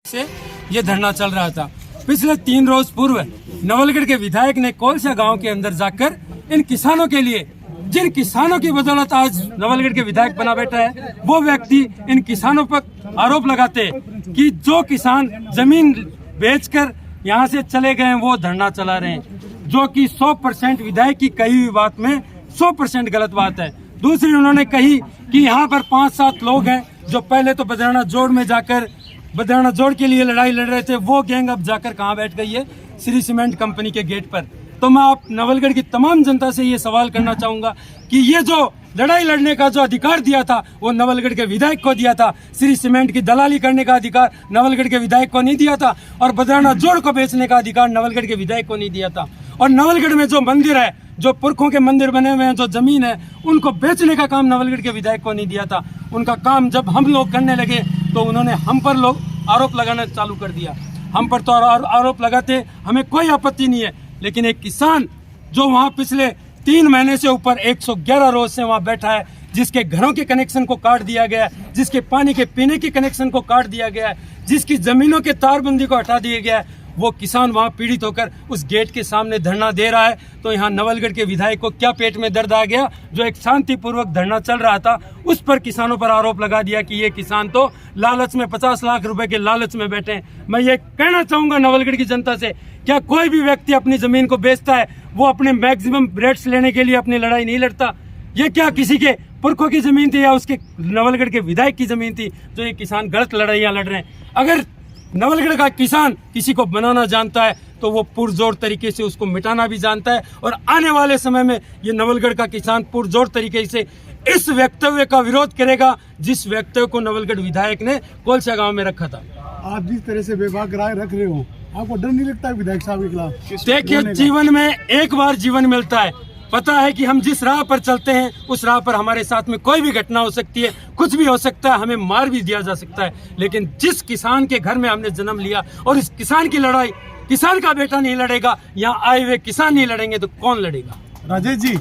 से ये धरना चल रहा था। पिछले 3 रोज पूर्व नवलगढ़ के विधायक ने कोलसा गांव के अंदर जाकर इन किसानों के लिए, जिन किसानों की बदौलत आज नवलगढ़ के विधायक बना बैठा है, वो व्यक्ति इन किसानों पर आरोप लगाते कि जो किसान जमीन बेचकर यहाँ से चले गए हैं वो धरना चला रहे हैं, जो कि 100% विधायक की कही हुई बात में 100% गलत बात है। दूसरी उन्होंने कही कि यहाँ पर 5-7 लोग हैं जो पहले तो बदराना जोड़ में जाकर बदराना जोड़ के लिए लड़ाई लड़ रहे थे, वो गैंग अब जाकर कहाँ बैठ गई है? श्री सीमेंट कंपनी के गेट पर। तो मैं आप नवलगढ़ की तमाम जनता से ये सवाल करना चाहूंगा कि ये जो लड़ाई लड़ने का जो अधिकार दिया था वो नवलगढ़ के विधायक को दिया था, श्री सीमेंट की दलाली करने का अधिकार नवलगढ़ के विधायक को नहीं दिया था, और बदराना जोड़ को बेचने का अधिकार नवलगढ़ के विधायक को नहीं दिया था। और नवलगढ़ में जो मंदिर है, जो पुरखों के मंदिर बने हुए हैं, जो जमीन है, उनको बेचने का काम नवलगढ़ के विधायक को नहीं दिया था। उनका काम जब हम लोग करने लगे तो उन्होंने हम पर लोग आरोप लगाना चालू कर दिया। हम पर तो आरोप लगाते, हमें कोई आपत्ति नहीं है, लेकिन एक किसान जो वहाँ पिछले 3 महीने से ऊपर 111 रोज से वहाँ बैठा है, जिसके घरों के कनेक्शन को काट दिया गया है, जिसके पानी के पीने के कनेक्शन को काट दिया गया है, जिसकी जमीनों के तारबंदी को हटा दिया गया है, वो किसान वहाँ पीड़ित होकर उस गेट के सामने धरना दे रहा है। तो यहाँ नवलगढ़ के विधायक को क्या पेट में दर्द आ गया? जो एक शांतिपूर्वक धरना चल रहा था उस पर किसानों पर आरोप लगा दिया कि ये किसान तो लालच में 50 लाख रुपए के लालच में बैठे हैं। मैं ये कहना चाहूंगा नवलगढ़ की जनता से, क्या कोई भी व्यक्ति अपनी जमीन को बेचता है वो अपने मैक्सिमम रेट्स लेने के लिए अपनी लड़ाई नहीं लड़ता? ये क्या किसी के पुरखों की जमीन थी या उसके नवलगढ़ के विधायक की जमीन थी जो ये किसान गलत लड़ाइयां लड़ रहे हैं? अगर नवलगढ़ का किसान किसी को बनाना जानता है तो वो पुरजोर तरीके से उसको मिटाना भी जानता है, और आने वाले समय में ये नवलगढ़ का किसान पुरजोर तरीके से इस वक्तव्य का विरोध करेगा जिस वक्तव्य को नवलगढ़ विधायक ने कोलसा गांव में रखा था। आप जिस तरह से बेबाक राय रख रहे हो, आपको डर नहीं लगता विधायक साहब के खिलाफ? देखिए, जीवन में एक बार जीवन मिलता है, पता है कि हम जिस राह पर चलते हैं उस राह पर हमारे साथ में कोई भी घटना हो सकती है, कुछ भी हो सकता है, हमें मार भी दिया जा सकता है, लेकिन जिस किसान के घर में हमने जन्म लिया और इस किसान की लड़ाई किसान का बेटा नहीं लड़ेगा, यहाँ आए हुए किसान नहीं लड़ेंगे तो कौन लड़ेगा? राजेश जी